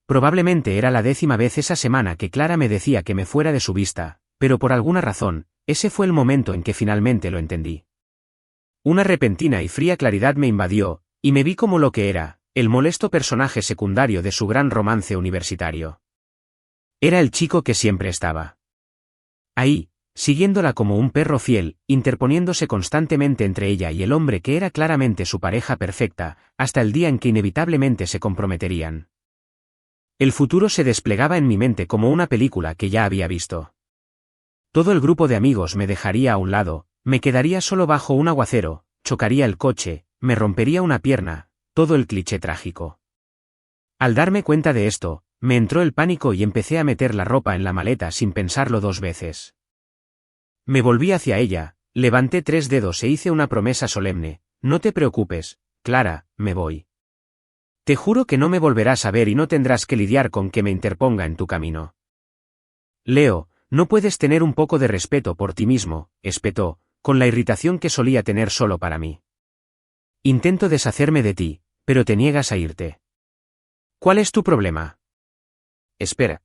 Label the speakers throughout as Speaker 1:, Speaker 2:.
Speaker 1: Probablemente era la 10ª vez esa semana que Clara me decía que me fuera de su vista, pero por alguna razón, ese fue el momento en que finalmente lo entendí. Una repentina y fría claridad me invadió, y me vi como lo que era, el molesto personaje secundario de su gran romance universitario. Era el chico que siempre estaba ahí, siguiéndola como un perro fiel, interponiéndose constantemente entre ella y el hombre que era claramente su pareja perfecta, hasta el día en que inevitablemente se comprometerían. El futuro se desplegaba en mi mente como una película que ya había visto. Todo el grupo de amigos me dejaría a un lado, me quedaría solo bajo un aguacero, chocaría el coche, me rompería una pierna, todo el cliché trágico. Al darme cuenta de esto, me entró el pánico y empecé a meter la ropa en la maleta sin pensarlo 2 veces. Me volví hacia ella, levanté 3 dedos e hice una promesa solemne: no te preocupes, Clara, me voy. Te juro que no me volverás a ver y no tendrás que lidiar con que me interponga en tu camino. Leo, no puedes tener un poco de respeto por ti mismo, espetó, con la irritación que solía tener solo para mí. Intento deshacerme de ti, pero te niegas a irte. ¿Cuál es tu problema? Espera.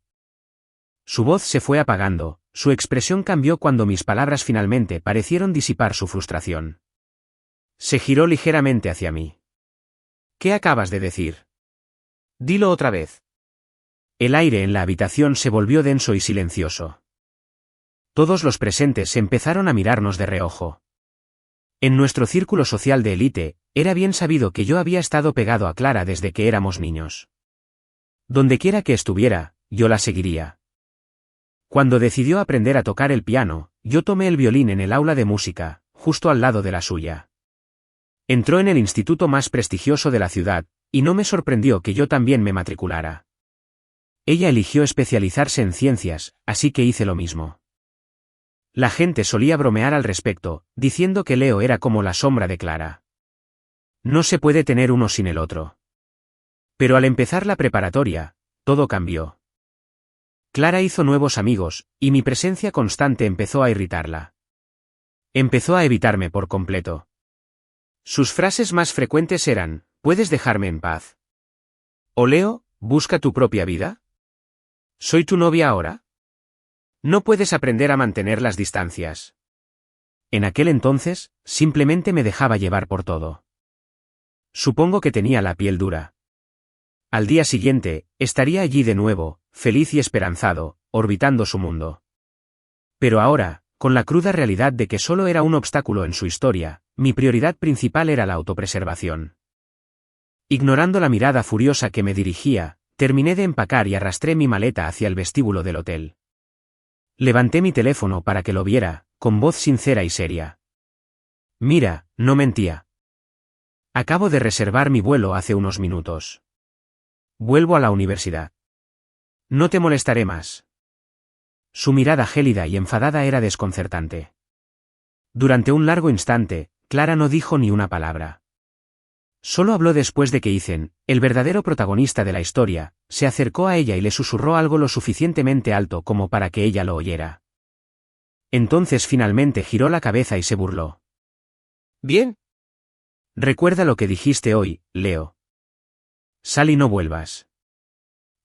Speaker 1: Su voz se fue apagando, su expresión cambió cuando mis palabras finalmente parecieron disipar su frustración. Se giró ligeramente hacia mí. ¿Qué acabas de decir? Dilo otra vez. El aire en la habitación se volvió denso y silencioso. Todos los presentes empezaron a mirarnos de reojo. En nuestro círculo social de élite, era bien sabido que yo había estado pegado a Clara desde que éramos niños. Dondequiera que estuviera, yo la seguiría. Cuando decidió aprender a tocar el piano, yo tomé el violín en el aula de música, justo al lado de la suya. Entró en el instituto más prestigioso de la ciudad, y no me sorprendió que yo también me matriculara. Ella eligió especializarse en ciencias, así que hice lo mismo. La gente solía bromear al respecto, diciendo que Leo era como la sombra de Clara. No se puede tener uno sin el otro. Pero al empezar la preparatoria, todo cambió. Clara hizo nuevos amigos, y mi presencia constante empezó a irritarla. Empezó a evitarme por completo. Sus frases más frecuentes eran: ¿puedes dejarme en paz? O Leo, busca tu propia vida. ¿Soy tu novia ahora? No puedes aprender a mantener las distancias. En aquel entonces, simplemente me dejaba llevar por todo. Supongo que tenía la piel dura. Al día siguiente, estaría allí de nuevo, feliz y esperanzado, orbitando su mundo. Pero ahora, con la cruda realidad de que solo era un obstáculo en su historia, mi prioridad principal era la autopreservación. Ignorando la mirada furiosa que me dirigía, terminé de empacar y arrastré mi maleta hacia el vestíbulo del hotel. Levanté mi teléfono para que lo viera, con voz sincera y seria. Mira, no mentía. Acabo de reservar mi vuelo hace unos minutos. Vuelvo a la universidad. No te molestaré más. Su mirada gélida y enfadada era desconcertante. Durante un largo instante, Clara no dijo ni una palabra. Solo habló después de que Ethan, el verdadero protagonista de la historia, se acercó a ella y le susurró algo lo suficientemente alto como para que ella lo oyera. Entonces finalmente giró la cabeza y se burló. Bien. Recuerda lo que dijiste hoy, Leo. Sal y no vuelvas.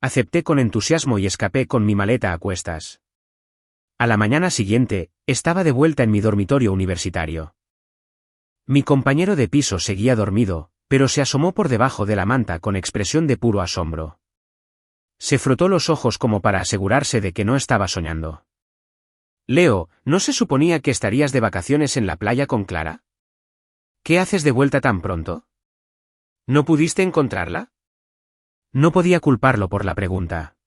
Speaker 1: Acepté con entusiasmo y escapé con mi maleta a cuestas. A la mañana siguiente, estaba de vuelta en mi dormitorio universitario. Mi compañero de piso seguía dormido, pero se asomó por debajo de la manta con expresión de puro asombro. Se frotó los ojos como para asegurarse de que no estaba soñando. Leo, ¿no se suponía que estarías de vacaciones en la playa con Clara? ¿Qué haces de vuelta tan pronto? ¿No pudiste encontrarla? No podía culparlo por la pregunta.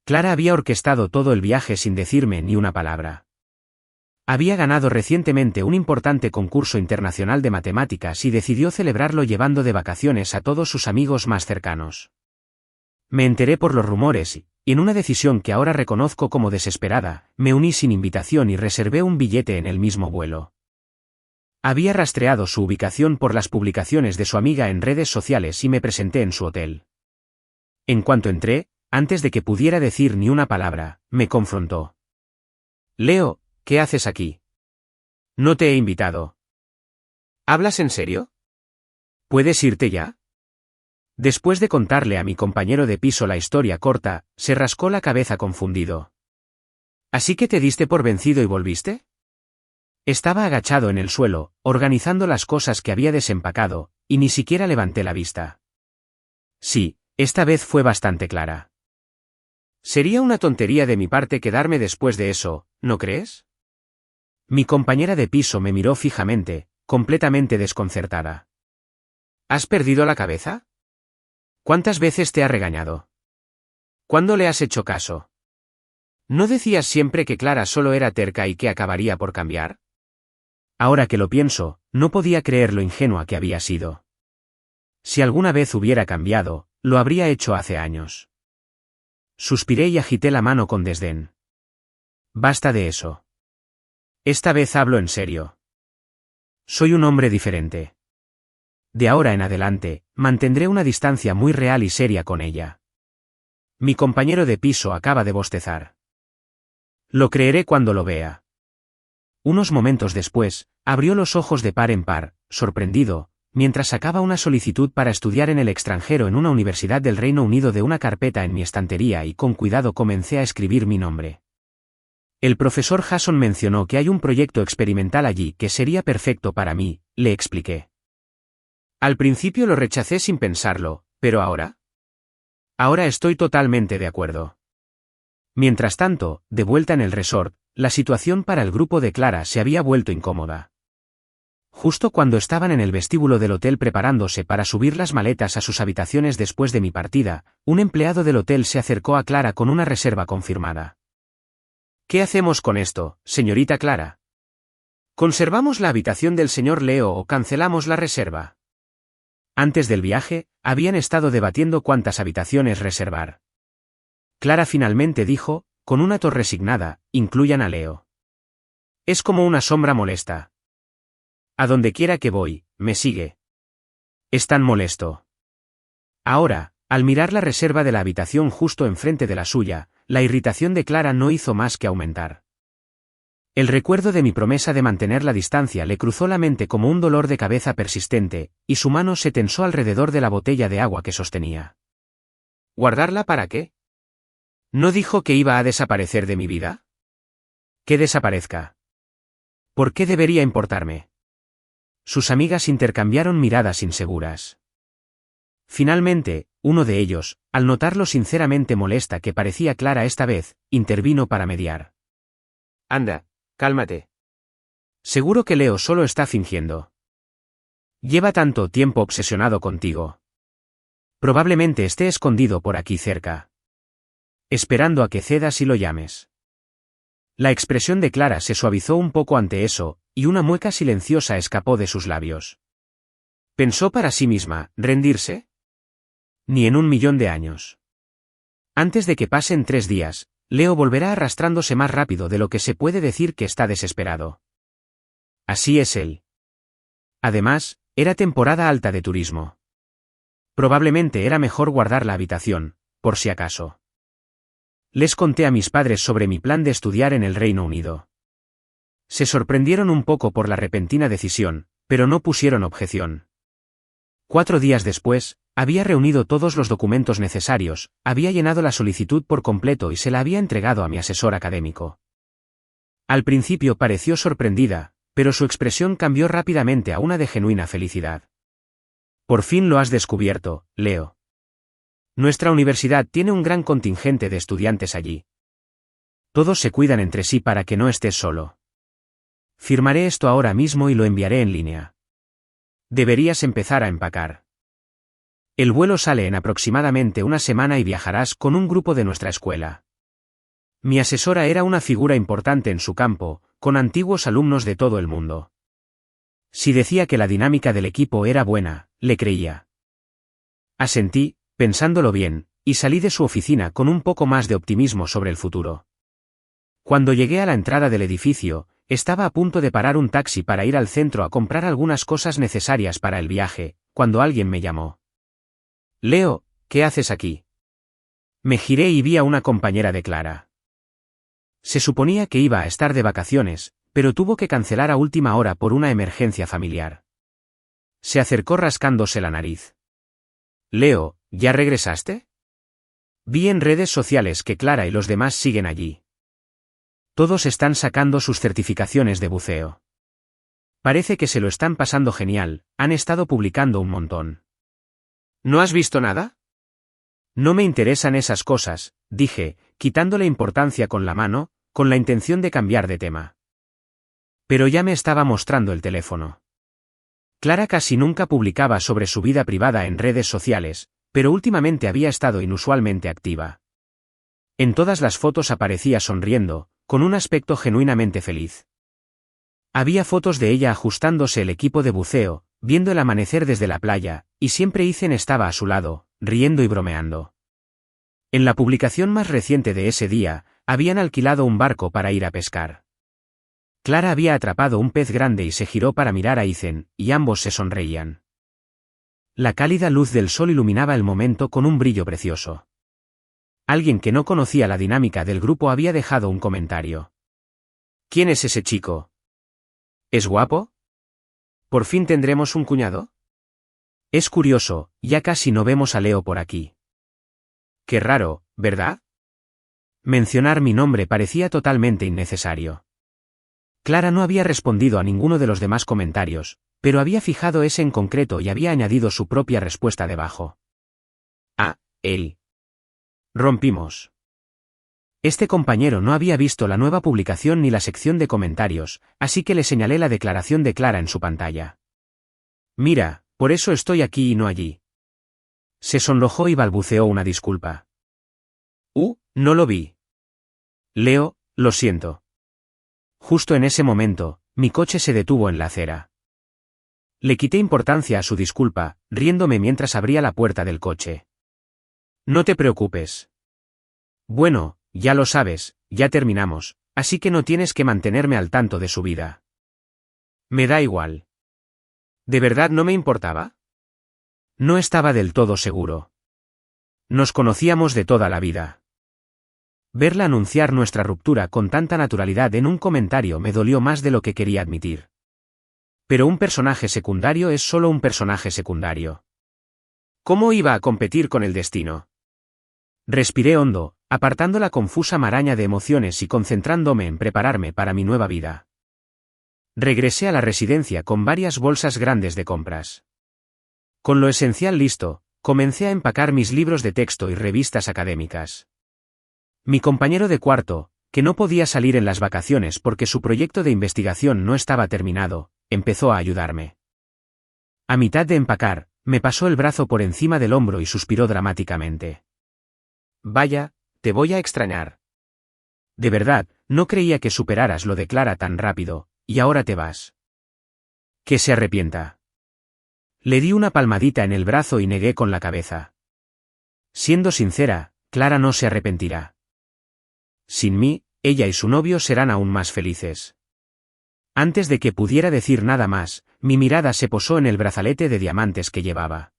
Speaker 1: Clara había orquestado todo el viaje sin decirme ni una palabra. Había ganado recientemente un importante concurso internacional de matemáticas y decidió celebrarlo llevando de vacaciones a todos sus amigos más cercanos. Me enteré por los rumores y, en una decisión que ahora reconozco como desesperada, me uní sin invitación y reservé un billete en el mismo vuelo. Había rastreado su ubicación por las publicaciones de su amiga en redes sociales y me presenté en su hotel. En cuanto entré, antes de que pudiera decir ni una palabra, me confrontó. Leo, ¿qué haces aquí? No te he invitado. ¿Hablas en serio? ¿Puedes irte ya? Después de contarle a mi compañero de piso la historia corta, se rascó la cabeza confundido. ¿Así que te diste por vencido y volviste? Estaba agachado en el suelo, organizando las cosas que había desempacado, y ni siquiera levanté la vista. Sí, esta vez fue bastante clara. Sería una tontería de mi parte quedarme después de eso, ¿no crees? Mi compañera de piso me miró fijamente, completamente desconcertada. ¿Has perdido la cabeza? ¿Cuántas veces te ha regañado? ¿Cuándo le has hecho caso? ¿No decías siempre que Clara solo era terca y que acabaría por cambiar? Ahora que lo pienso, no podía creer lo ingenua que había sido. Si alguna vez hubiera cambiado, lo habría hecho hace años. Suspiré y agité la mano con desdén. Basta de eso. Esta vez hablo en serio. Soy un hombre diferente. De ahora en adelante, mantendré una distancia muy real y seria con ella. Mi compañero de piso acaba de bostezar. Lo creeré cuando lo vea. Unos momentos después, abrió los ojos de par en par, sorprendido, mientras sacaba una solicitud para estudiar en el extranjero en una universidad del Reino Unido de una carpeta en mi estantería y con cuidado comencé a escribir mi nombre. El profesor Jason mencionó que hay un proyecto experimental allí que sería perfecto para mí, le expliqué. Al principio lo rechacé sin pensarlo, pero ahora. Ahora estoy totalmente de acuerdo. Mientras tanto, de vuelta en el resort, la situación para el grupo de Clara se había vuelto incómoda. Justo cuando estaban en el vestíbulo del hotel preparándose para subir las maletas a sus habitaciones después de mi partida, un empleado del hotel se acercó a Clara con una reserva confirmada. ¿Qué hacemos con esto, señorita Clara? ¿Conservamos la habitación del señor Leo o cancelamos la reserva? Antes del viaje, habían estado debatiendo cuántas habitaciones reservar. Clara finalmente dijo, con una tos resignada, incluyan a Leo. Es como una sombra molesta. A donde quiera que voy, me sigue. Es tan molesto. Ahora, al mirar la reserva de la habitación justo enfrente de la suya, la irritación de Clara no hizo más que aumentar. El recuerdo de mi promesa de mantener la distancia le cruzó la mente como un dolor de cabeza persistente, y su mano se tensó alrededor de la botella de agua que sostenía. ¿Guardarla para qué? ¿No dijo que iba a desaparecer de mi vida? Que desaparezca. ¿Por qué debería importarme? Sus amigas intercambiaron miradas inseguras. Finalmente, uno de ellos, al notar lo sinceramente molesta que parecía Clara esta vez, intervino para mediar. Anda, cálmate. Seguro que Leo solo está fingiendo. Lleva tanto tiempo obsesionado contigo. Probablemente esté escondido por aquí cerca. Esperando a que cedas y lo llames. La expresión de Clara se suavizó un poco ante eso, y una mueca silenciosa escapó de sus labios. Pensó para sí misma, ¿rendirse? Ni en 1.000.000 de años. Antes de que pasen 3 días, Leo volverá arrastrándose más rápido de lo que se puede decir que está desesperado. Así es él. Además, era temporada alta de turismo. Probablemente era mejor guardar la habitación, por si acaso. Les conté a mis padres sobre mi plan de estudiar en el Reino Unido. Se sorprendieron un poco por la repentina decisión, pero no pusieron objeción. 4 días después, había reunido todos los documentos necesarios, había llenado la solicitud por completo y se la había entregado a mi asesor académico. Al principio pareció sorprendida, pero su expresión cambió rápidamente a una de genuina felicidad. Por fin lo has descubierto, Leo. Nuestra universidad tiene un gran contingente de estudiantes allí. Todos se cuidan entre sí para que no estés solo. Firmaré esto ahora mismo y lo enviaré en línea. Deberías empezar a empacar. El vuelo sale en aproximadamente una semana y viajarás con un grupo de nuestra escuela. Mi asesora era una figura importante en su campo, con antiguos alumnos de todo el mundo. Si decía que la dinámica del equipo era buena, le creía. Asentí, pensándolo bien, y salí de su oficina con un poco más de optimismo sobre el futuro. Cuando llegué a la entrada del edificio, estaba a punto de parar un taxi para ir al centro a comprar algunas cosas necesarias para el viaje, cuando alguien me llamó. Leo, ¿qué haces aquí? Me giré y vi a una compañera de Clara. Se suponía que iba a estar de vacaciones, pero tuvo que cancelar a última hora por una emergencia familiar. Se acercó rascándose la nariz. Leo, ¿ya regresaste? Vi en redes sociales que Clara y los demás siguen allí. Todos están sacando sus certificaciones de buceo. Parece que se lo están pasando genial, han estado publicando un montón. ¿No has visto nada? No me interesan esas cosas, dije, quitándole importancia con la mano, con la intención de cambiar de tema. Pero ya me estaba mostrando el teléfono. Clara casi nunca publicaba sobre su vida privada en redes sociales, pero últimamente había estado inusualmente activa. En todas las fotos aparecía sonriendo, con un aspecto genuinamente feliz. Había fotos de ella ajustándose el equipo de buceo, viendo el amanecer desde la playa, y siempre Ethan estaba a su lado, riendo y bromeando. En la publicación más reciente de ese día, habían alquilado un barco para ir a pescar. Clara había atrapado un pez grande y se giró para mirar a Ethan, y ambos se sonreían. La cálida luz del sol iluminaba el momento con un brillo precioso. Alguien que no conocía la dinámica del grupo había dejado un comentario. ¿Quién es ese chico? ¿Es guapo? ¿Por fin tendremos un cuñado? Es curioso, ya casi no vemos a Leo por aquí. Qué raro, ¿verdad? Mencionar mi nombre parecía totalmente innecesario. Clara no había respondido a ninguno de los demás comentarios, pero había fijado ese en concreto y había añadido su propia respuesta debajo. Ah, él. Rompimos. Este compañero no había visto la nueva publicación ni la sección de comentarios, así que le señalé la declaración de Clara en su pantalla. Mira, por eso estoy aquí y no allí. Se sonrojó y balbuceó una disculpa. No lo vi. Leo, lo siento. Justo en ese momento, mi coche se detuvo en la acera. Le quité importancia a su disculpa, riéndome mientras abría la puerta del coche. No te preocupes. Bueno, ya lo sabes, ya terminamos, así que no tienes que mantenerme al tanto de su vida. Me da igual. ¿De verdad no me importaba? No estaba del todo seguro. Nos conocíamos de toda la vida. Verla anunciar nuestra ruptura con tanta naturalidad en un comentario me dolió más de lo que quería admitir. Pero un personaje secundario es solo un personaje secundario. ¿Cómo iba a competir con el destino? Respiré hondo, apartando la confusa maraña de emociones y concentrándome en prepararme para mi nueva vida. Regresé a la residencia con varias bolsas grandes de compras. Con lo esencial listo, comencé a empacar mis libros de texto y revistas académicas. Mi compañero de cuarto, que no podía salir en las vacaciones porque su proyecto de investigación no estaba terminado, empezó a ayudarme. A mitad de empacar, me pasó el brazo por encima del hombro y suspiró dramáticamente. Vaya, te voy a extrañar. De verdad, no creía que superaras lo de Clara tan rápido, y ahora te vas. Que se arrepienta. Le di una palmadita en el brazo y negué con la cabeza. Siendo sincera, Clara no se arrepentirá. Sin mí, ella y su novio serán aún más felices. Antes de que pudiera decir nada más, mi mirada se posó en el brazalete de diamantes que llevaba.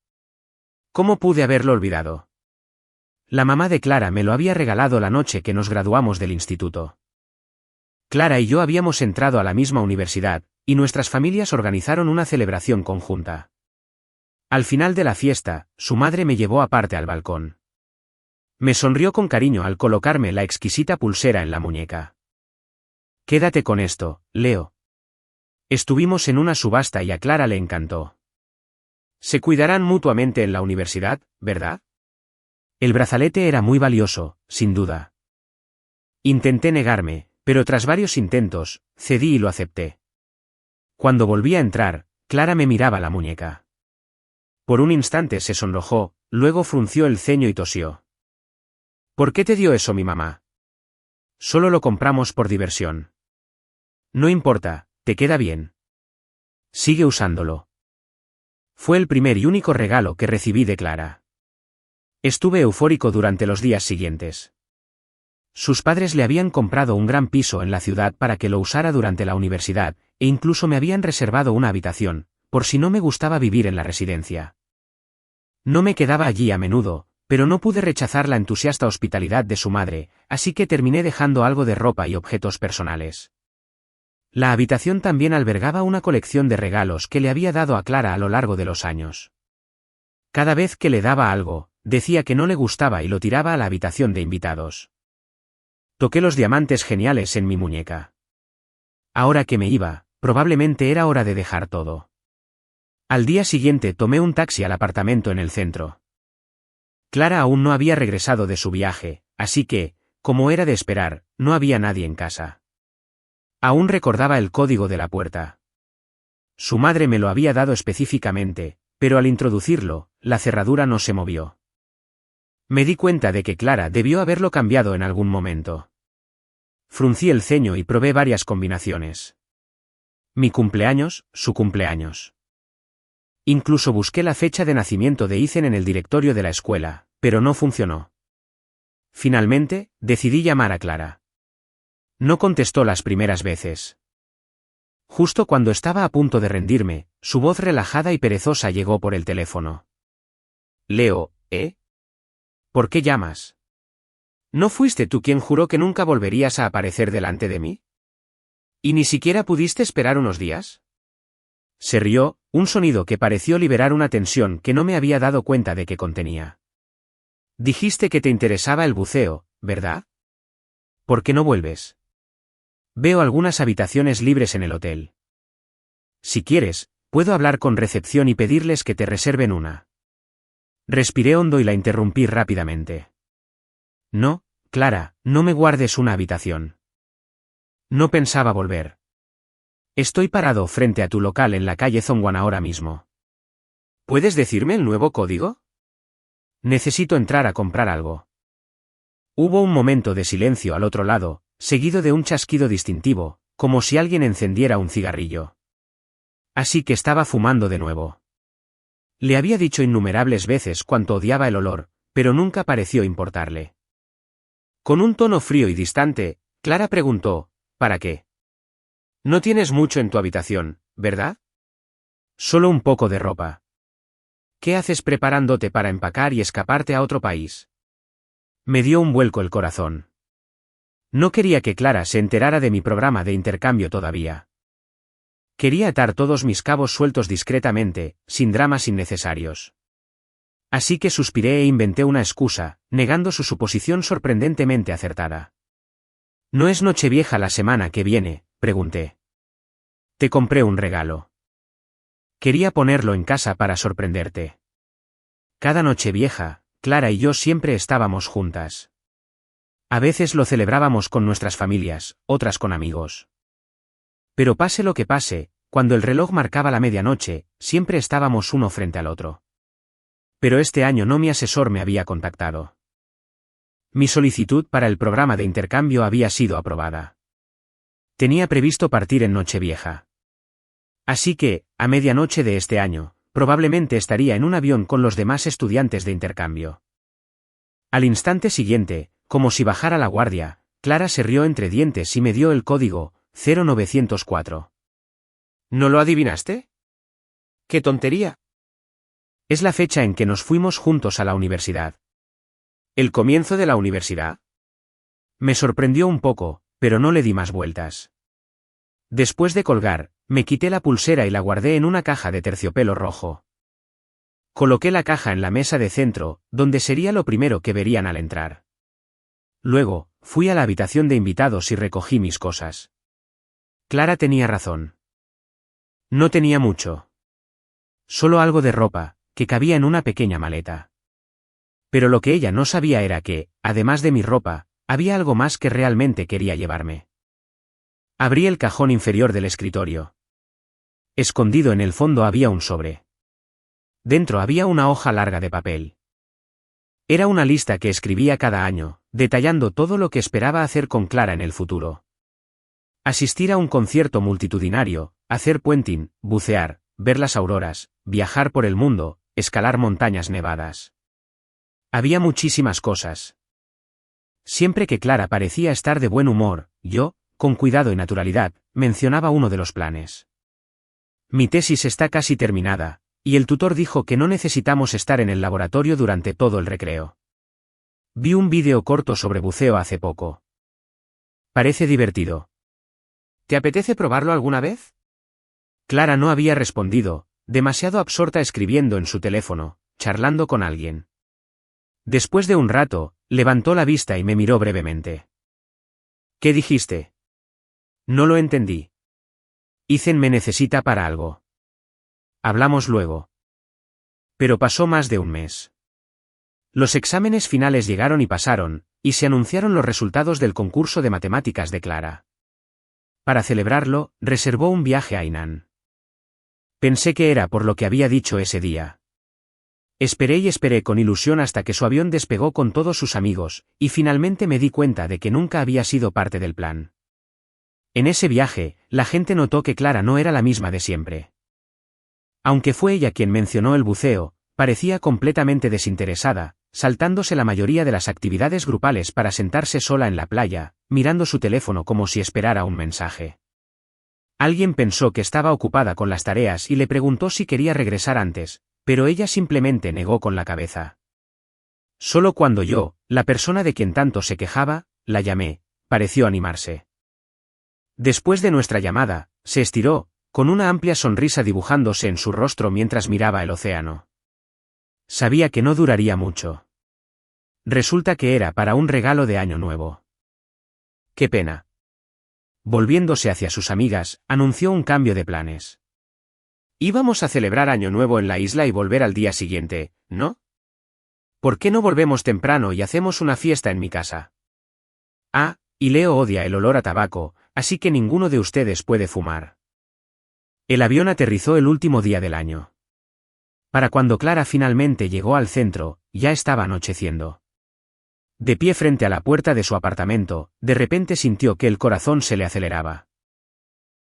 Speaker 1: ¿Cómo pude haberlo olvidado? La mamá de Clara me lo había regalado la noche que nos graduamos del instituto. Clara y yo habíamos entrado a la misma universidad, y nuestras familias organizaron una celebración conjunta. Al final de la fiesta, su madre me llevó aparte al balcón. Me sonrió con cariño al colocarme la exquisita pulsera en la muñeca. Quédate con esto, Leo. Estuvimos en una subasta y a Clara le encantó. Se cuidarán mutuamente en la universidad, ¿verdad? El brazalete era muy valioso, sin duda. Intenté negarme, pero tras varios intentos, cedí y lo acepté. Cuando volví a entrar, Clara me miraba la muñeca. Por un instante se sonrojó, luego frunció el ceño y tosió. ¿Por qué te dio eso mi mamá? Solo lo compramos por diversión. No importa, te queda bien. Sigue usándolo. Fue el primer y único regalo que recibí de Clara. Estuve eufórico durante los días siguientes. Sus padres le habían comprado un gran piso en la ciudad para que lo usara durante la universidad, e incluso me habían reservado una habitación, por si no me gustaba vivir en la residencia. No me quedaba allí a menudo, pero no pude rechazar la entusiasta hospitalidad de su madre, así que terminé dejando algo de ropa y objetos personales. La habitación también albergaba una colección de regalos que le había dado a Clara a lo largo de los años. Cada vez que le daba algo, decía que no le gustaba y lo tiraba a la habitación de invitados. Toqué los diamantes geniales en mi muñeca. Ahora que me iba, probablemente era hora de dejar todo. Al día siguiente tomé un taxi al apartamento en el centro. Clara aún no había regresado de su viaje, así que, como era de esperar, no había nadie en casa. Aún recordaba el código de la puerta. Su madre me lo había dado específicamente, pero al introducirlo, la cerradura no se movió. Me di cuenta de que Clara debió haberlo cambiado en algún momento. Fruncí el ceño y probé varias combinaciones. Mi cumpleaños, su cumpleaños. Incluso busqué la fecha de nacimiento de Ethan en el directorio de la escuela, pero no funcionó. Finalmente, decidí llamar a Clara. No contestó las primeras veces. Justo cuando estaba a punto de rendirme, su voz relajada y perezosa llegó por el teléfono. Leo, ¿eh? ¿Por qué llamas? ¿No fuiste tú quien juró que nunca volverías a aparecer delante de mí? ¿Y ni siquiera pudiste esperar unos días? Se rió, un sonido que pareció liberar una tensión que no me había dado cuenta de que contenía. Dijiste que te interesaba el buceo, ¿verdad? ¿Por qué no vuelves? Veo algunas habitaciones libres en el hotel. Si quieres, puedo hablar con recepción y pedirles que te reserven una. Respiré hondo y la interrumpí rápidamente. No, Clara, no me guardes una habitación. No pensaba volver. Estoy parado frente a tu local en la calle Zongwan ahora mismo. ¿Puedes decirme el nuevo código? Necesito entrar a comprar algo. Hubo un momento de silencio al otro lado, seguido de un chasquido distintivo, como si alguien encendiera un cigarrillo. Así que estaba fumando de nuevo. Le había dicho innumerables veces cuánto odiaba el olor, pero nunca pareció importarle. Con un tono frío y distante, Clara preguntó, ¿para qué? No tienes mucho en tu habitación, ¿verdad? Solo un poco de ropa. ¿Qué haces preparándote para empacar y escaparte a otro país? Me dio un vuelco el corazón. No quería que Clara se enterara de mi programa de intercambio todavía. Quería atar todos mis cabos sueltos discretamente, sin dramas innecesarios. Así que suspiré e inventé una excusa, negando su suposición sorprendentemente acertada. ¿No es Nochevieja la semana que viene?, pregunté. Te compré un regalo. Quería ponerlo en casa para sorprenderte. Cada Nochevieja, Clara y yo siempre estábamos juntas. A veces lo celebrábamos con nuestras familias, otras con amigos. Pero pase lo que pase, cuando el reloj marcaba la medianoche, siempre estábamos uno frente al otro. Pero este año no, mi asesor me había contactado. Mi solicitud para el programa de intercambio había sido aprobada. Tenía previsto partir en Nochevieja. Así que, a medianoche de este año, probablemente estaría en un avión con los demás estudiantes de intercambio. Al instante siguiente, como si bajara la guardia, Clara se rió entre dientes y me dio el código 0904. ¿No lo adivinaste? ¡Qué tontería! Es la fecha en que nos fuimos juntos a la universidad. ¿El comienzo de la universidad? Me sorprendió un poco, pero no le di más vueltas. Después de colgar, me quité la pulsera y la guardé en una caja de terciopelo rojo. Coloqué la caja en la mesa de centro, donde sería lo primero que verían al entrar. Luego, fui a la habitación de invitados y recogí mis cosas. Clara tenía razón. No tenía mucho. Solo algo de ropa, que cabía en una pequeña maleta. Pero lo que ella no sabía era que, además de mi ropa, había algo más que realmente quería llevarme. Abrí el cajón inferior del escritorio. Escondido en el fondo había un sobre. Dentro había una hoja larga de papel. Era una lista que escribía cada año, detallando todo lo que esperaba hacer con Clara en el futuro. Asistir a un concierto multitudinario, hacer puenting, bucear, ver las auroras, viajar por el mundo, escalar montañas nevadas. Había muchísimas cosas. Siempre que Clara parecía estar de buen humor, yo, con cuidado y naturalidad, mencionaba uno de los planes. Mi tesis está casi terminada, y el tutor dijo que no necesitamos estar en el laboratorio durante todo el recreo. Vi un vídeo corto sobre buceo hace poco. Parece divertido. ¿Te apetece probarlo alguna vez? Clara no había respondido, demasiado absorta escribiendo en su teléfono, charlando con alguien. Después de un rato, levantó la vista y me miró brevemente. ¿Qué dijiste? No lo entendí. Ethan me necesita para algo. Hablamos luego. Pero pasó más de un mes. Los exámenes finales llegaron y pasaron, y se anunciaron los resultados del concurso de matemáticas de Clara. Para celebrarlo, reservó un viaje a Hainan. Pensé que era por lo que había dicho ese día. Esperé y esperé con ilusión hasta que su avión despegó con todos sus amigos, y finalmente me di cuenta de que nunca había sido parte del plan. En ese viaje, la gente notó que Clara no era la misma de siempre. Aunque fue ella quien mencionó el buceo, parecía completamente desinteresada, saltándose la mayoría de las actividades grupales para sentarse sola en la playa, mirando su teléfono como si esperara un mensaje. Alguien pensó que estaba ocupada con las tareas y le preguntó si quería regresar antes, pero ella simplemente negó con la cabeza. Solo cuando yo, la persona de quien tanto se quejaba, la llamé, pareció animarse. Después de nuestra llamada, se estiró, con una amplia sonrisa dibujándose en su rostro mientras miraba el océano. Sabía que no duraría mucho. Resulta que era para un regalo de Año Nuevo. ¡Qué pena! Volviéndose hacia sus amigas, anunció un cambio de planes. Íbamos a celebrar Año Nuevo en la isla y volver al día siguiente, ¿no? ¿Por qué no volvemos temprano y hacemos una fiesta en mi casa? Ah, y Leo odia el olor a tabaco, así que ninguno de ustedes puede fumar. El avión aterrizó el último día del año. Para cuando Clara finalmente llegó al centro, ya estaba anocheciendo. De pie frente a la puerta de su apartamento, de repente sintió que el corazón se le aceleraba.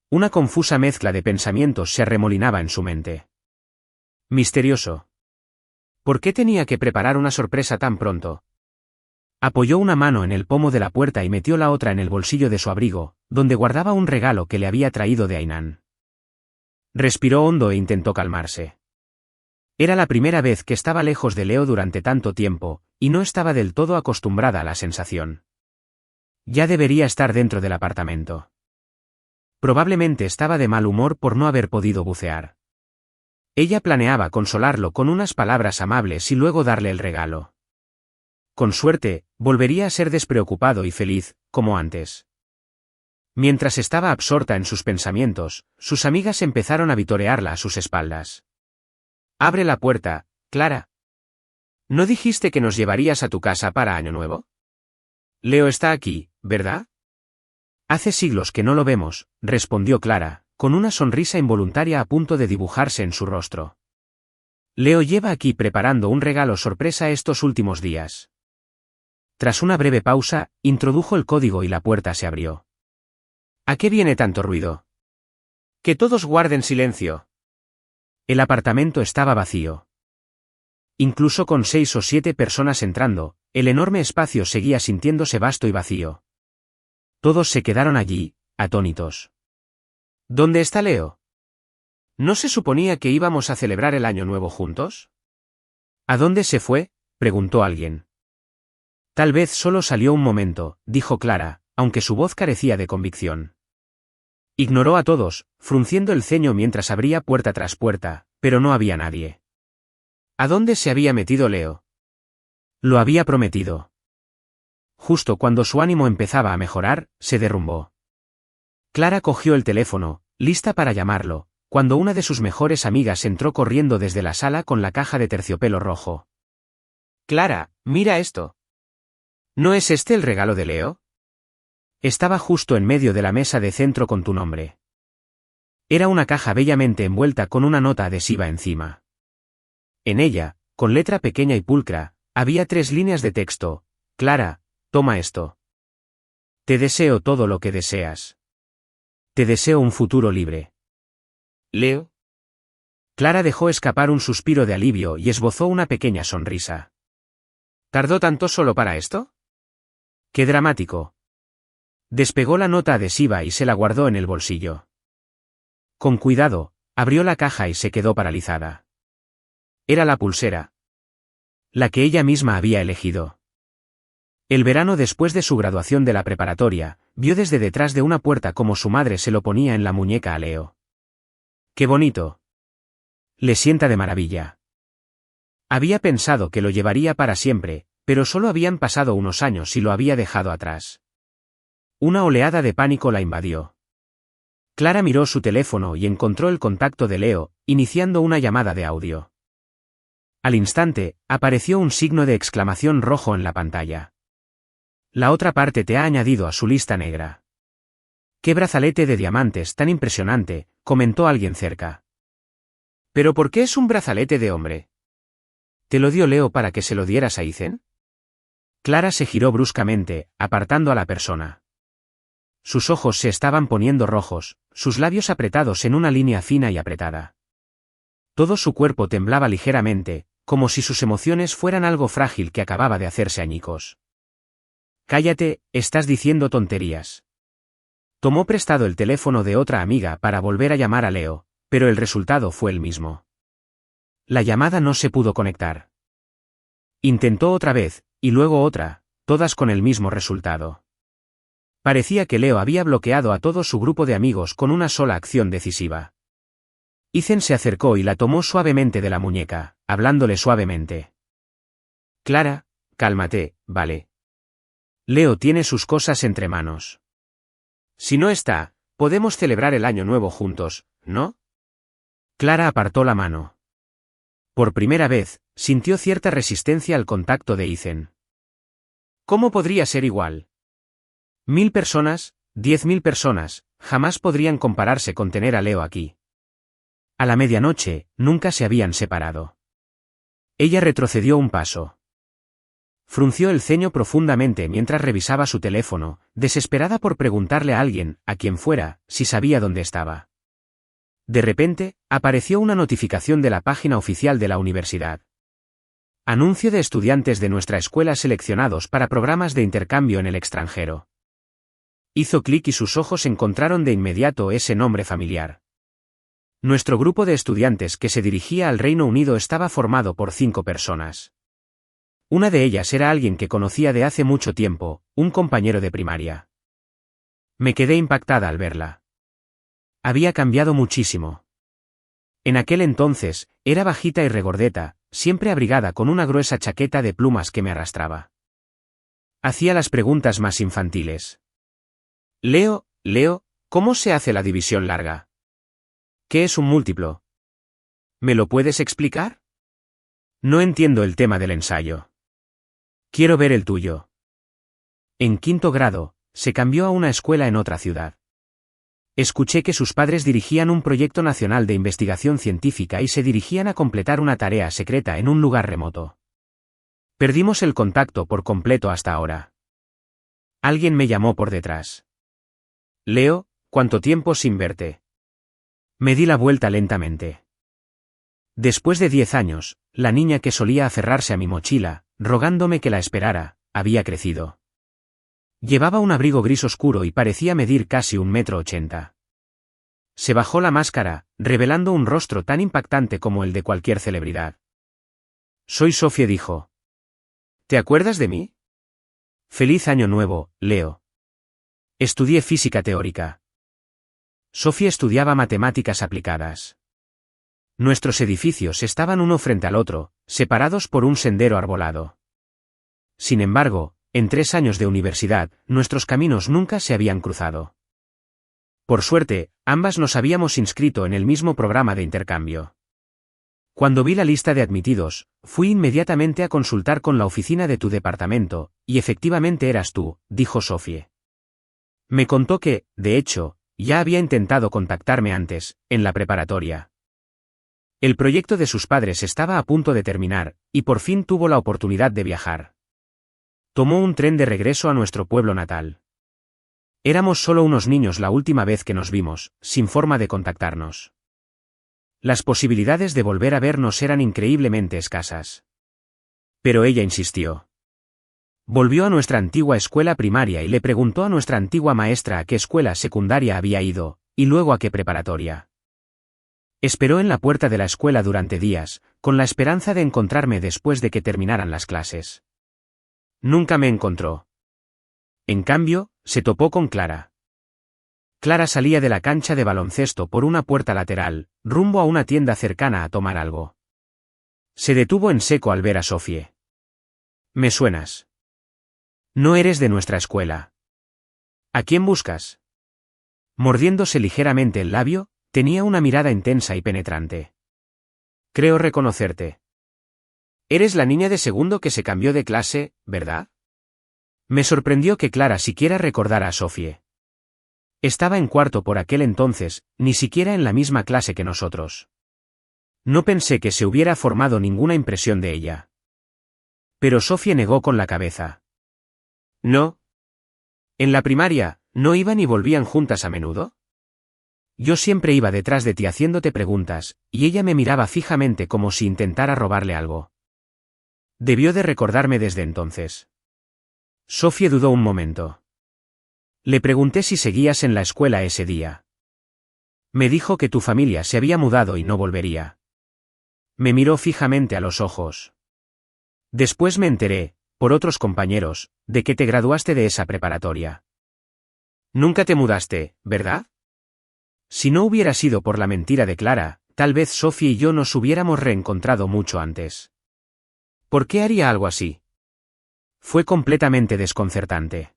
Speaker 1: Una confusa mezcla de pensamientos se arremolinaba en su mente. Misterioso. ¿Por qué tenía que preparar una sorpresa tan pronto? Apoyó una mano en el pomo de la puerta y metió la otra en el bolsillo de su abrigo, donde guardaba un regalo que le había traído de Hainan. Respiró hondo e intentó calmarse. Era la primera vez que estaba lejos de Leo durante tanto tiempo, y no estaba del todo acostumbrada a la sensación. Ya debería estar dentro del apartamento. Probablemente estaba de mal humor por no haber podido bucear. Ella planeaba consolarlo con unas palabras amables y luego darle el regalo. Con suerte, volvería a ser despreocupado y feliz, como antes. Mientras estaba absorta en sus pensamientos, sus amigas empezaron a vitorearla a sus espaldas. «Abre la puerta, Clara. ¿No dijiste que nos llevarías a tu casa para Año Nuevo? Leo está aquí, ¿verdad?» «Hace siglos que no lo vemos», respondió Clara, con una sonrisa involuntaria a punto de dibujarse en su rostro. «Leo lleva aquí preparando un regalo sorpresa estos últimos días». Tras una breve pausa, introdujo el código y la puerta se abrió. «¿A qué viene tanto ruido?» «Que todos guarden silencio». El apartamento estaba vacío. Incluso con 6 o 7 personas entrando, el enorme espacio seguía sintiéndose vasto y vacío. Todos se quedaron allí, atónitos. ¿Dónde está Leo? ¿No se suponía que íbamos a celebrar el Año Nuevo juntos? ¿A dónde se fue?, preguntó alguien. Tal vez solo salió un momento, dijo Clara, aunque su voz carecía de convicción. Ignoró a todos, frunciendo el ceño mientras abría puerta tras puerta, pero no había nadie. ¿A dónde se había metido Leo? Lo había prometido. Justo cuando su ánimo empezaba a mejorar, se derrumbó. Clara cogió el teléfono, lista para llamarlo, cuando una de sus mejores amigas entró corriendo desde la sala con la caja de terciopelo rojo. «Clara, mira esto. ¿No es este el regalo de Leo?» Estaba justo en medio de la mesa de centro con tu nombre. Era una caja bellamente envuelta con una nota adhesiva encima. En ella, con letra pequeña y pulcra, había 3 líneas de texto: «Clara, toma esto. Te deseo todo lo que deseas. Te deseo un futuro libre. Leo». Clara dejó escapar un suspiro de alivio y esbozó una pequeña sonrisa. ¿Tardó tanto solo para esto? ¡Qué dramático! Despegó la nota adhesiva y se la guardó en el bolsillo. Con cuidado, abrió la caja y se quedó paralizada. Era la pulsera. La que ella misma había elegido. El verano después de su graduación de la preparatoria, vio desde detrás de una puerta cómo su madre se lo ponía en la muñeca a Leo. ¡Qué bonito! Le sienta de maravilla. Había pensado que lo llevaría para siempre, pero solo habían pasado unos años y lo había dejado atrás. Una oleada de pánico la invadió. Clara miró su teléfono y encontró el contacto de Leo, iniciando una llamada de audio. Al instante, apareció un signo de exclamación rojo en la pantalla. La otra parte te ha añadido a su lista negra. ¡Qué brazalete de diamantes tan impresionante!, comentó alguien cerca. ¿Pero por qué es un brazalete de hombre? ¿Te lo dio Leo para que se lo dieras a Ethan? Clara se giró bruscamente, apartando a la persona. Sus ojos se estaban poniendo rojos, sus labios apretados en una línea fina y apretada. Todo su cuerpo temblaba ligeramente, como si sus emociones fueran algo frágil que acababa de hacerse añicos. Cállate, estás diciendo tonterías. Tomó prestado el teléfono de otra amiga para volver a llamar a Leo, pero el resultado fue el mismo. La llamada no se pudo conectar. Intentó otra vez, y luego otra, todas con el mismo resultado. Parecía que Leo había bloqueado a todo su grupo de amigos con una sola acción decisiva. Ethan se acercó y la tomó suavemente de la muñeca, hablándole suavemente. Clara, cálmate, vale. Leo tiene sus cosas entre manos. Si no está, podemos celebrar el año nuevo juntos, ¿no? Clara apartó la mano. Por primera vez, sintió cierta resistencia al contacto de Ethan. ¿Cómo podría ser igual? 1000 personas, 10.000 personas, jamás podrían compararse con tener a Leo aquí. A la medianoche, nunca se habían separado. Ella retrocedió un paso. Frunció el ceño profundamente mientras revisaba su teléfono, desesperada por preguntarle a alguien, a quien fuera, si sabía dónde estaba. De repente, apareció una notificación de la página oficial de la universidad. Anuncio de estudiantes de nuestra escuela seleccionados para programas de intercambio en el extranjero. Hizo clic y sus ojos encontraron de inmediato ese nombre familiar. Nuestro grupo de estudiantes que se dirigía al Reino Unido estaba formado por 5 personas. Una de ellas era alguien que conocía de hace mucho tiempo, un compañero de primaria. Me quedé impactada al verla. Había cambiado muchísimo. En aquel entonces, era bajita y regordeta, siempre abrigada con una gruesa chaqueta de plumas que me arrastraba. Hacía las preguntas más infantiles. Leo, ¿cómo se hace la división larga? ¿Qué es un múltiplo? ¿Me lo puedes explicar? No entiendo el tema del ensayo. Quiero ver el tuyo. En 5º grado, se cambió a una escuela en otra ciudad. Escuché que sus padres dirigían un proyecto nacional de investigación científica y se dirigían a completar una tarea secreta en un lugar remoto. Perdimos el contacto por completo hasta ahora. Alguien me llamó por detrás. Leo, ¿cuánto tiempo sin verte? Me di la vuelta lentamente. Después de 10 años, la niña que solía aferrarse a mi mochila, rogándome que la esperara, había crecido. Llevaba un abrigo gris oscuro y parecía medir casi 1,80 m. Se bajó la máscara, revelando un rostro tan impactante como el de cualquier celebridad. Soy Sofía, dijo. ¿Te acuerdas de mí? Feliz año nuevo, Leo. Estudié física teórica. Sofía estudiaba matemáticas aplicadas. Nuestros edificios estaban uno frente al otro, separados por un sendero arbolado. Sin embargo, en 3 años de universidad, nuestros caminos nunca se habían cruzado. Por suerte, ambas nos habíamos inscrito en el mismo programa de intercambio. Cuando vi la lista de admitidos, fui inmediatamente a consultar con la oficina de tu departamento, y efectivamente eras tú, dijo Sofía. Me contó que, de hecho, ya había intentado contactarme antes, en la preparatoria. El proyecto de sus padres estaba a punto de terminar, y por fin tuvo la oportunidad de viajar. Tomó un tren de regreso a nuestro pueblo natal. Éramos solo unos niños la última vez que nos vimos, sin forma de contactarnos. Las posibilidades de volver a vernos eran increíblemente escasas. Pero ella insistió. Volvió a nuestra antigua escuela primaria y le preguntó a nuestra antigua maestra a qué escuela secundaria había ido, y luego a qué preparatoria. Esperó en la puerta de la escuela durante días, con la esperanza de encontrarme después de que terminaran las clases. Nunca me encontró. En cambio, se topó con Clara. Clara salía de la cancha de baloncesto por una puerta lateral, rumbo a una tienda cercana a tomar algo. Se detuvo en seco al ver a Sofie. Me suenas. No eres de nuestra escuela. ¿A quién buscas? Mordiéndose ligeramente el labio, tenía una mirada intensa y penetrante. Creo reconocerte. Eres la niña de segundo que se cambió de clase, ¿verdad? Me sorprendió que Clara siquiera recordara a Sofie. Estaba en cuarto por aquel entonces, ni siquiera en la misma clase que nosotros. No pensé que se hubiera formado ninguna impresión de ella. Pero Sofie negó con la cabeza. No. En la primaria, ¿no iban y volvían juntas a menudo? Yo siempre iba detrás de ti haciéndote preguntas, y ella me miraba fijamente como si intentara robarle algo. Debió de recordarme desde entonces. Sofie dudó un momento. Le pregunté si seguías en la escuela ese día. Me dijo que tu familia se había mudado y no volvería. Me miró fijamente a los ojos. Después me enteré, por otros compañeros, de que te graduaste de esa preparatoria. Nunca te mudaste, ¿verdad? Si no hubiera sido por la mentira de Clara, tal vez Sofie y yo nos hubiéramos reencontrado mucho antes. ¿Por qué haría algo así? Fue completamente desconcertante.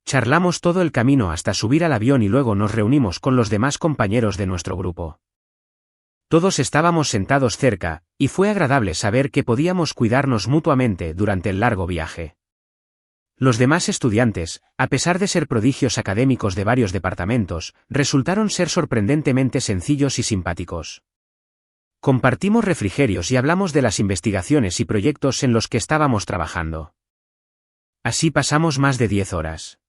Speaker 1: Charlamos todo el camino hasta subir al avión y luego nos reunimos con los demás compañeros de nuestro grupo. Todos estábamos sentados cerca, y fue agradable saber que podíamos cuidarnos mutuamente durante el largo viaje. Los demás estudiantes, a pesar de ser prodigios académicos de varios departamentos, resultaron ser sorprendentemente sencillos y simpáticos. Compartimos refrigerios y hablamos de las investigaciones y proyectos en los que estábamos trabajando. Así pasamos más de 10 horas.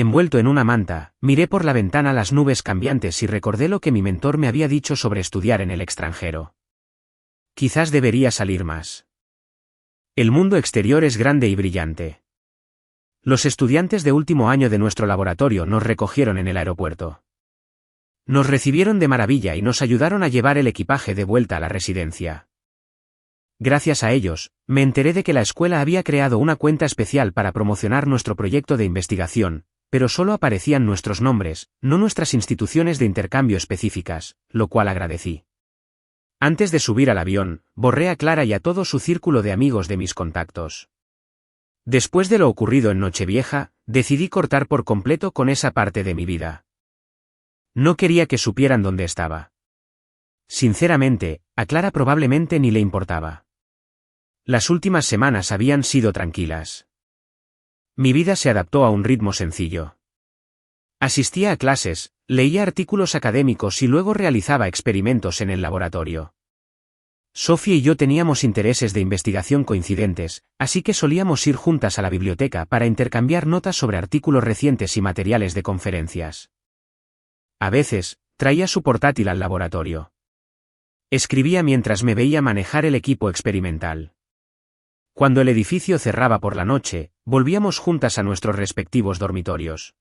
Speaker 1: Envuelto en una manta, miré por la ventana las nubes cambiantes y recordé lo que mi mentor me había dicho sobre estudiar en el extranjero. Quizás debería salir más. El mundo exterior es grande y brillante. Los estudiantes de último año de nuestro laboratorio nos recogieron en el aeropuerto. Nos recibieron de maravilla y nos ayudaron a llevar el equipaje de vuelta a la residencia. Gracias a ellos, me enteré de que la escuela había creado una cuenta especial para promocionar nuestro proyecto de investigación, pero solo aparecían nuestros nombres, no nuestras instituciones de intercambio específicas, lo cual agradecí. Antes de subir al avión, borré a Clara y a todo su círculo de amigos de mis contactos. Después de lo ocurrido en Nochevieja, decidí cortar por completo con esa parte de mi vida. No quería que supieran dónde estaba. Sinceramente, a Clara probablemente ni le importaba. Las últimas semanas habían sido tranquilas. Mi vida se adaptó a un ritmo sencillo. Asistía a clases, leía artículos académicos y luego realizaba experimentos en el laboratorio. Sofie y yo teníamos intereses de investigación coincidentes, así que solíamos ir juntas a la biblioteca para intercambiar notas sobre artículos recientes y materiales de conferencias. A veces, traía su portátil al laboratorio. Escribía mientras me veía manejar el equipo experimental. Cuando el edificio cerraba por la noche, volvíamos juntas a nuestros respectivos dormitorios.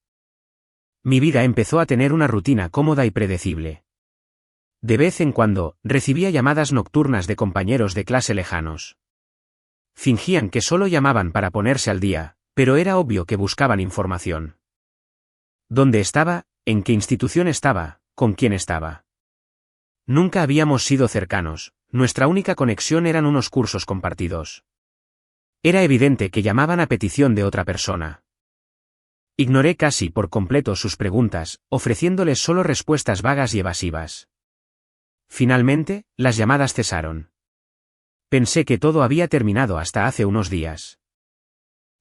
Speaker 1: Mi vida empezó a tener una rutina cómoda y predecible. De vez en cuando, recibía llamadas nocturnas de compañeros de clase lejanos. Fingían que solo llamaban para ponerse al día, pero era obvio que buscaban información. ¿Dónde estaba? ¿En qué institución estaba? ¿Con quién estaba? Nunca habíamos sido cercanos, nuestra única conexión eran unos cursos compartidos. Era evidente que llamaban a petición de otra persona. Ignoré casi por completo sus preguntas, ofreciéndoles solo respuestas vagas y evasivas. Finalmente, las llamadas cesaron. Pensé que todo había terminado hasta hace unos días.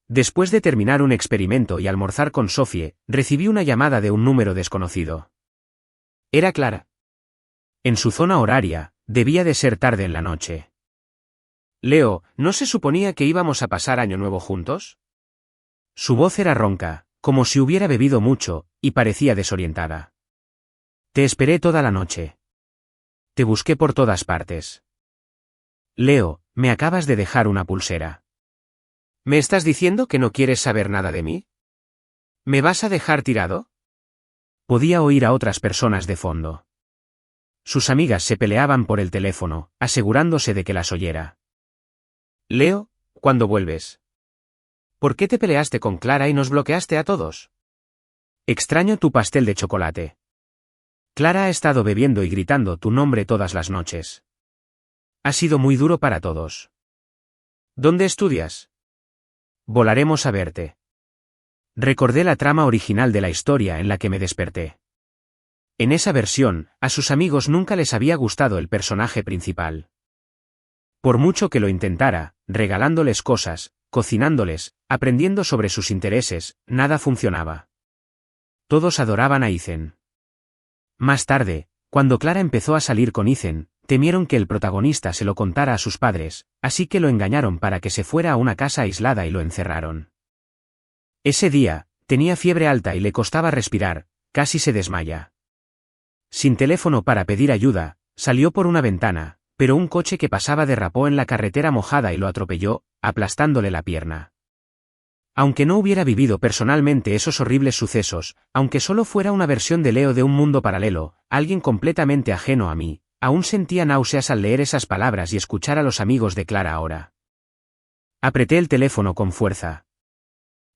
Speaker 1: Después de terminar un experimento y almorzar con Sofie, recibí una llamada de un número desconocido. Era Clara. En su zona horaria, debía de ser tarde en la noche. Leo, ¿no se suponía que íbamos a pasar Año Nuevo juntos? Su voz era ronca, como si hubiera bebido mucho, y parecía desorientada. Te esperé toda la noche. Te busqué por todas partes. Leo, me acabas de dejar una pulsera. ¿Me estás diciendo que no quieres saber nada de mí? ¿Me vas a dejar tirado? Podía oír a otras personas de fondo. Sus amigas se peleaban por el teléfono, asegurándose de que las oyera. Leo, ¿cuándo vuelves? ¿Por qué te peleaste con Clara y nos bloqueaste a todos? Extraño tu pastel de chocolate. Clara ha estado bebiendo y gritando tu nombre todas las noches. Ha sido muy duro para todos. ¿Dónde estudias? Volaremos a verte. Recordé la trama original de la historia en la que me desperté. En esa versión, a sus amigos nunca les había gustado el personaje principal. Por mucho que lo intentara, regalándoles cosas, cocinándoles, aprendiendo sobre sus intereses, nada funcionaba. Todos adoraban a Ethan. Más tarde, cuando Clara empezó a salir con Ethan, temieron que el protagonista se lo contara a sus padres, así que lo engañaron para que se fuera a una casa aislada y lo encerraron. Ese día, tenía fiebre alta y le costaba respirar, casi se desmaya. Sin teléfono para pedir ayuda, salió por una ventana, pero un coche que pasaba derrapó en la carretera mojada y lo atropelló, aplastándole la pierna. Aunque no hubiera vivido personalmente esos horribles sucesos, aunque solo fuera una versión de Leo de un mundo paralelo, alguien completamente ajeno a mí, aún sentía náuseas al leer esas palabras y escuchar a los amigos de Clara ahora. Apreté el teléfono con fuerza.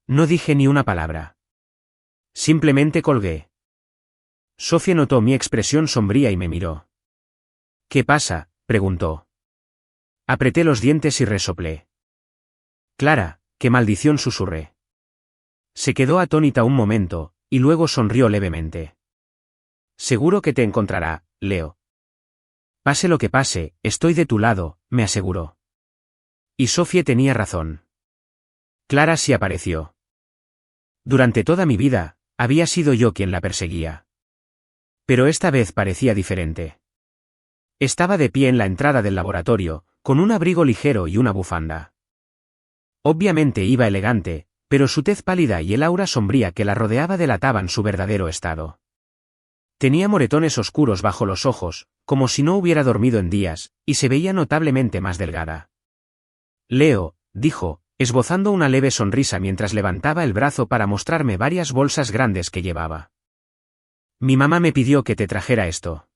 Speaker 1: No dije ni una palabra. Simplemente colgué. Sofía notó mi expresión sombría y me miró. ¿Qué pasa?, preguntó. Apreté los dientes y resoplé. Clara, qué maldición, susurré. Se quedó atónita un momento, y luego sonrió levemente. Seguro que te encontrará, Leo. Pase lo que pase, estoy de tu lado, me aseguró. Y Sofía tenía razón. Clara sí apareció. Durante toda mi vida, había sido yo quien la perseguía. Pero esta vez parecía diferente. Estaba de pie en la entrada del laboratorio, con un abrigo ligero y una bufanda. Obviamente iba elegante, pero su tez pálida y el aura sombría que la rodeaba delataban su verdadero estado. Tenía moretones oscuros bajo los ojos, como si no hubiera dormido en días, y se veía notablemente más delgada. Leo, dijo, esbozando una leve sonrisa mientras levantaba el brazo para mostrarme varias bolsas grandes que llevaba. Mi mamá me pidió que te trajera esto.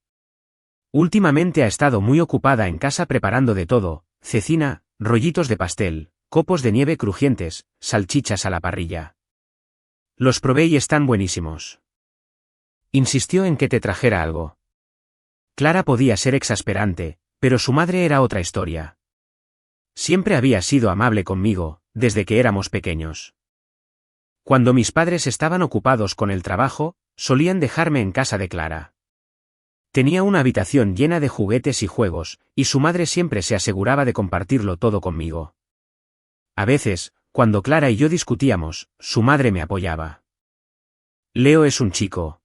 Speaker 1: Últimamente ha estado muy ocupada en casa preparando de todo: cecina, rollitos de pastel, copos de nieve crujientes, salchichas a la parrilla. Los probé y están buenísimos. Insistió en que te trajera algo. Clara podía ser exasperante, pero su madre era otra historia. Siempre había sido amable conmigo, desde que éramos pequeños. Cuando mis padres estaban ocupados con el trabajo, solían dejarme en casa de Clara. Tenía una habitación llena de juguetes y juegos, y su madre siempre se aseguraba de compartirlo todo conmigo. A veces, cuando Clara y yo discutíamos, su madre me apoyaba. Leo es un chico.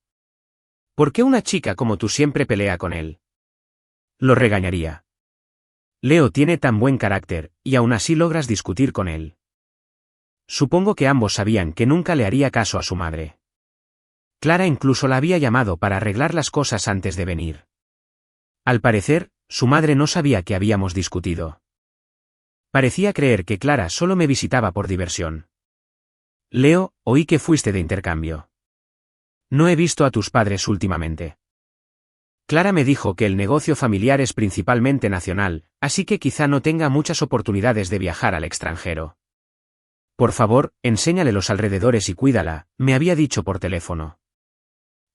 Speaker 1: ¿Por qué una chica como tú siempre pelea con él? Lo regañaría. Leo tiene tan buen carácter, y aún así logras discutir con él. Supongo que ambos sabían que nunca le haría caso a su madre. Clara incluso la había llamado para arreglar las cosas antes de venir. Al parecer, su madre no sabía que habíamos discutido. Parecía creer que Clara solo me visitaba por diversión. Leo, oí que fuiste de intercambio. No he visto a tus padres últimamente. Clara me dijo que el negocio familiar es principalmente nacional, así que quizá no tenga muchas oportunidades de viajar al extranjero. Por favor, enséñale los alrededores y cuídala, me había dicho por teléfono.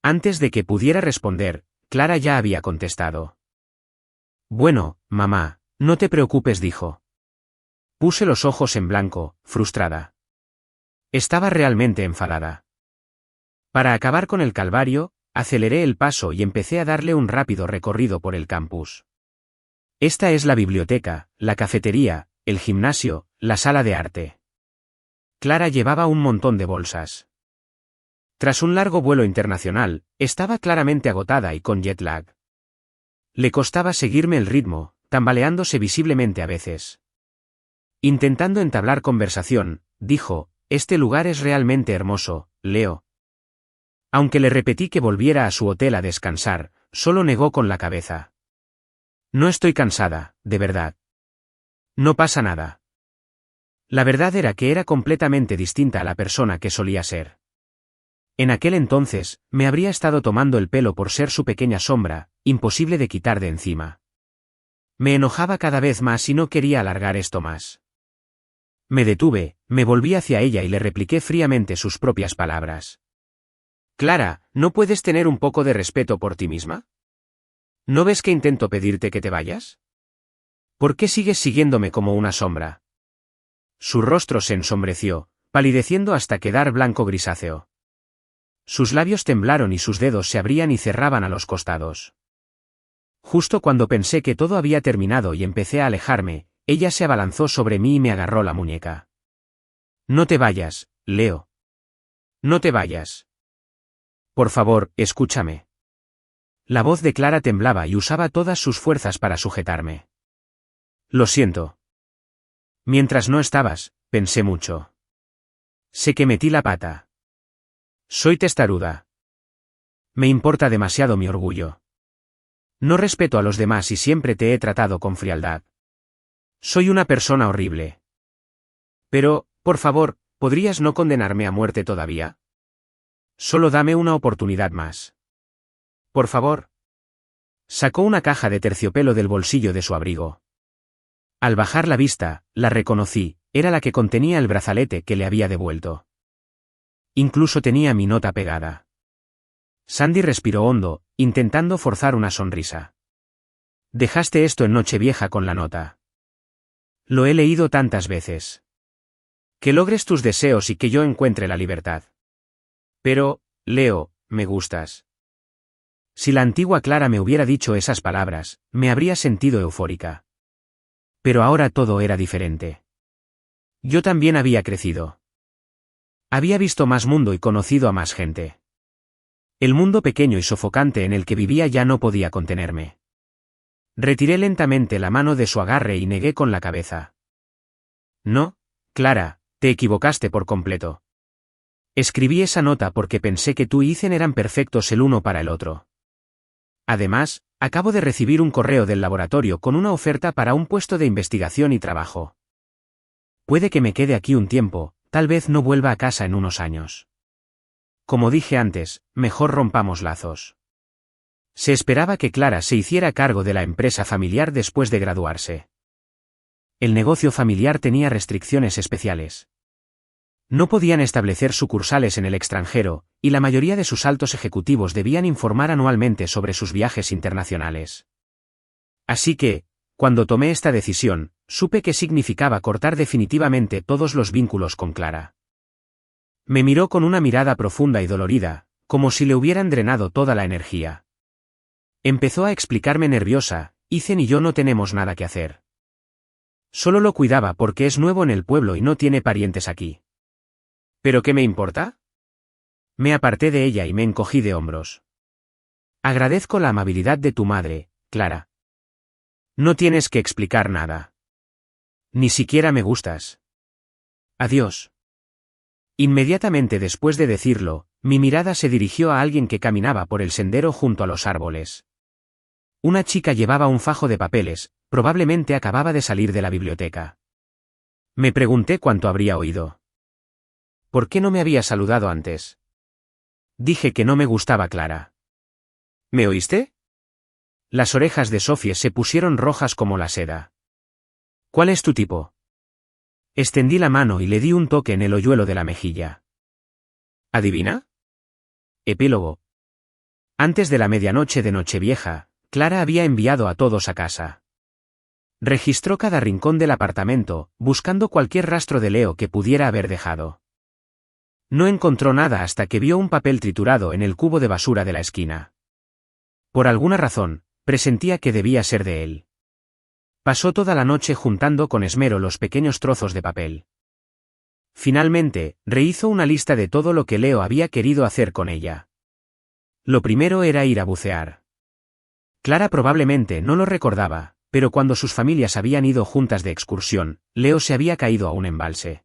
Speaker 1: Antes de que pudiera responder, Clara ya había contestado. Bueno, mamá, no te preocupes, dijo. Puse los ojos en blanco, frustrada. Estaba realmente enfadada. Para acabar con el calvario, aceleré el paso y empecé a darle un rápido recorrido por el campus. Esta es la biblioteca, la cafetería, el gimnasio, la sala de arte. Clara llevaba un montón de bolsas. Tras un largo vuelo internacional, estaba claramente agotada y con jet lag. Le costaba seguirme el ritmo, tambaleándose visiblemente a veces. Intentando entablar conversación, dijo, este lugar es realmente hermoso, Leo. Aunque le repetí que volviera a su hotel a descansar, solo negó con la cabeza. No estoy cansada, de verdad. No pasa nada. La verdad era que era completamente distinta a la persona que solía ser. En aquel entonces, me habría estado tomando el pelo por ser su pequeña sombra, imposible de quitar de encima. Me enojaba cada vez más y no quería alargar esto más. Me detuve, me volví hacia ella y le repliqué fríamente sus propias palabras. Clara, ¿no puedes tener un poco de respeto por ti misma? ¿No ves que intento pedirte que te vayas? ¿Por qué sigues siguiéndome como una sombra? Su rostro se ensombreció, palideciendo hasta quedar blanco grisáceo. Sus labios temblaron y sus dedos se abrían y cerraban a los costados. Justo cuando pensé que todo había terminado y empecé a alejarme, ella se abalanzó sobre mí y me agarró la muñeca. No te vayas, Leo. No te vayas. Por favor, escúchame. La voz de Clara temblaba y usaba todas sus fuerzas para sujetarme. Lo siento. Mientras no estabas, pensé mucho. Sé que metí la pata. Soy testaruda. Me importa demasiado mi orgullo. No respeto a los demás y siempre te he tratado con frialdad. Soy una persona horrible. Pero, por favor, ¿podrías no condenarme a muerte todavía? Solo dame una oportunidad más. Por favor. Sacó una caja de terciopelo del bolsillo de su abrigo. Al bajar la vista, la reconocí, era la que contenía el brazalete que le había devuelto. Incluso tenía mi nota pegada. Sandy respiró hondo, intentando forzar una sonrisa. Dejaste esto en Nochevieja con la nota. Lo he leído tantas veces. Que logres tus deseos y que yo encuentre la libertad. Pero, Leo, me gustas. Si la antigua Clara me hubiera dicho esas palabras, me habría sentido eufórica. Pero ahora todo era diferente. Yo también había crecido. Había visto más mundo y conocido a más gente. El mundo pequeño y sofocante en el que vivía ya no podía contenerme. Retiré lentamente la mano de su agarre y negué con la cabeza. No, Clara, te equivocaste por completo. Escribí esa nota porque pensé que tú y Ethan eran perfectos el uno para el otro. Además, acabo de recibir un correo del laboratorio con una oferta para un puesto de investigación y trabajo. Puede que me quede aquí un tiempo, tal vez no vuelva a casa en unos años. Como dije antes, mejor rompamos lazos. Se esperaba que Clara se hiciera cargo de la empresa familiar después de graduarse. El negocio familiar tenía restricciones especiales. No podían establecer sucursales en el extranjero, y la mayoría de sus altos ejecutivos debían informar anualmente sobre sus viajes internacionales. Así que, cuando tomé esta decisión, supe que significaba cortar definitivamente todos los vínculos con Clara. Me miró con una mirada profunda y dolorida, como si le hubieran drenado toda la energía. Empezó a explicarme nerviosa, Ethan y yo no tenemos nada que hacer. Solo lo cuidaba porque es nuevo en el pueblo y no tiene parientes aquí. ¿Pero qué me importa? Me aparté de ella y me encogí de hombros. Agradezco la amabilidad de tu madre, Clara. No tienes que explicar nada. Ni siquiera me gustas. Adiós. Inmediatamente después de decirlo, mi mirada se dirigió a alguien que caminaba por el sendero junto a los árboles. Una chica llevaba un fajo de papeles, probablemente acababa de salir de la biblioteca. Me pregunté cuánto habría oído. ¿Por qué no me había saludado antes? Dije que no me gustaba Clara. ¿Me oíste? Las orejas de Sophie se pusieron rojas como la seda. ¿Cuál es tu tipo? Extendí la mano y le di un toque en el hoyuelo de la mejilla. ¿Adivina? Epílogo. Antes de la medianoche de Nochevieja, Clara había enviado a todos a casa. Registró cada rincón del apartamento, buscando cualquier rastro de Leo que pudiera haber dejado. No encontró nada hasta que vio un papel triturado en el cubo de basura de la esquina. Por alguna razón, presentía que debía ser de él. Pasó toda la noche juntando con esmero los pequeños trozos de papel. Finalmente, rehizo una lista de todo lo que Leo había querido hacer con ella. Lo primero era ir a bucear. Clara probablemente no lo recordaba, pero cuando sus familias habían ido juntas de excursión, Leo se había caído a un embalse.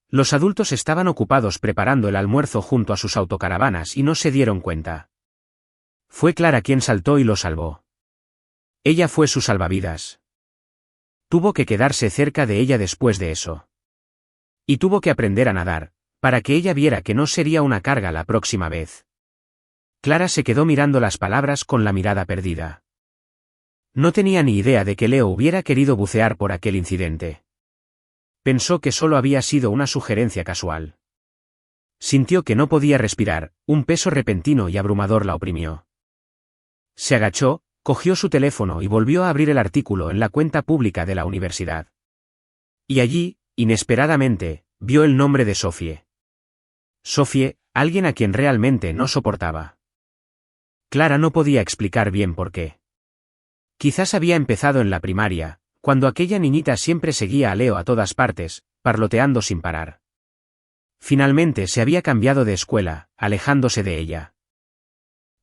Speaker 1: Los adultos estaban ocupados preparando el almuerzo junto a sus autocaravanas y no se dieron cuenta. Fue Clara quien saltó y lo salvó. Ella fue su salvavidas. Tuvo que quedarse cerca de ella después de eso. Y tuvo que aprender a nadar, para que ella viera que no sería una carga la próxima vez. Clara se quedó mirando las palabras con la mirada perdida. No tenía ni idea de que Leo hubiera querido bucear por aquel incidente. Pensó que solo había sido una sugerencia casual. Sintió que no podía respirar, un peso repentino y abrumador la oprimió. Se agachó, cogió su teléfono y volvió a abrir el artículo en la cuenta pública de la universidad. Y allí, inesperadamente, vio el nombre de Sophie. Sophie, alguien a quien realmente no soportaba. Clara no podía explicar bien por qué. Quizás había empezado en la primaria, cuando aquella niñita siempre seguía a Leo a todas partes, parloteando sin parar. Finalmente se había cambiado de escuela, alejándose de ella.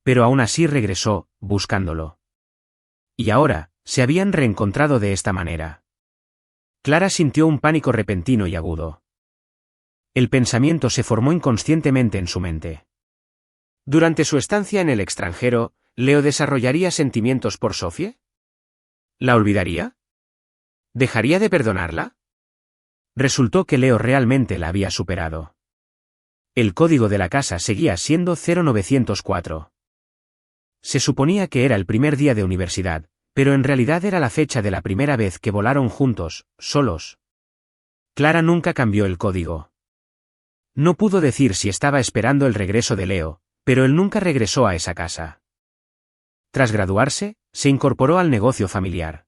Speaker 1: Pero aún así regresó, buscándolo. Y ahora, se habían reencontrado de esta manera. Clara sintió un pánico repentino y agudo. El pensamiento se formó inconscientemente en su mente. Durante su estancia en el extranjero, ¿Leo desarrollaría sentimientos por Sophie? ¿La olvidaría? ¿Dejaría de perdonarla? Resultó que Leo realmente la había superado. El código de la casa seguía siendo 0904. Se suponía que era el primer día de universidad, pero en realidad era la fecha de la primera vez que volaron juntos, solos. Clara nunca cambió el código. No pudo decir si estaba esperando el regreso de Leo, pero él nunca regresó a esa casa. Tras graduarse, se incorporó al negocio familiar.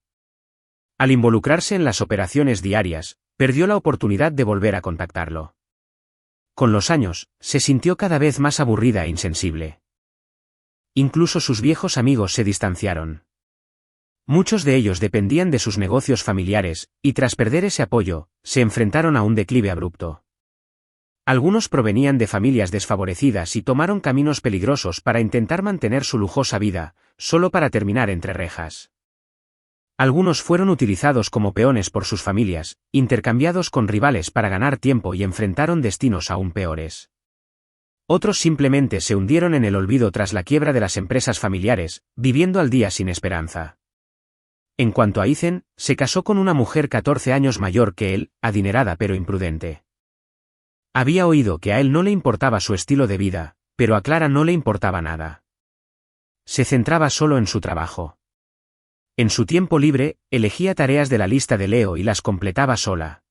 Speaker 1: Al involucrarse en las operaciones diarias, perdió la oportunidad de volver a contactarlo. Con los años, se sintió cada vez más aburrida e insensible. Incluso sus viejos amigos se distanciaron. Muchos de ellos dependían de sus negocios familiares, y tras perder ese apoyo, se enfrentaron a un declive abrupto. Algunos provenían de familias desfavorecidas y tomaron caminos peligrosos para intentar mantener su lujosa vida, solo para terminar entre rejas. Algunos fueron utilizados como peones por sus familias, intercambiados con rivales para ganar tiempo y enfrentaron destinos aún peores. Otros simplemente se hundieron en el olvido tras la quiebra de las empresas familiares, viviendo al día sin esperanza. En cuanto a Ethan, se casó con una mujer 14 años mayor que él, adinerada pero imprudente. Había oído que a él no le importaba su estilo de vida, pero a Clara no le importaba nada. Se centraba solo en su trabajo. En su tiempo libre, elegía tareas de la lista de Leo y las completaba sola.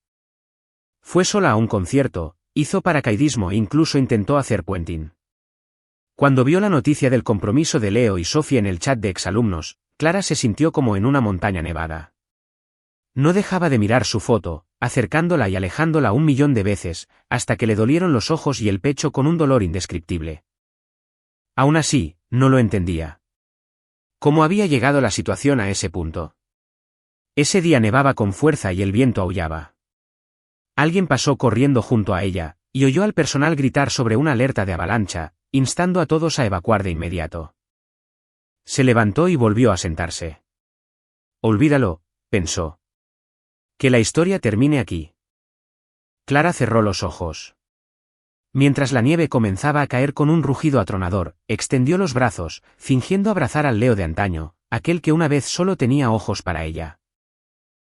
Speaker 1: Fue sola a un concierto, hizo paracaidismo e incluso intentó hacer puenting. Cuando vio la noticia del compromiso de Leo y Sophie en el chat de exalumnos, Clara se sintió como en una montaña nevada. No dejaba de mirar su foto, acercándola y alejándola 1.000.000 de veces, hasta que le dolieron los ojos y el pecho con un dolor indescriptible. Aún así, no lo entendía. ¿Cómo había llegado la situación a ese punto? Ese día nevaba con fuerza y el viento aullaba. Alguien pasó corriendo junto a ella, y oyó al personal gritar sobre una alerta de avalancha, instando a todos a evacuar de inmediato. Se levantó y volvió a sentarse. Olvídalo, pensó. Que la historia termine aquí. Clara cerró los ojos. Mientras la nieve comenzaba a caer con un rugido atronador, extendió los brazos, fingiendo abrazar al Leo de antaño, aquel que una vez solo tenía ojos para ella.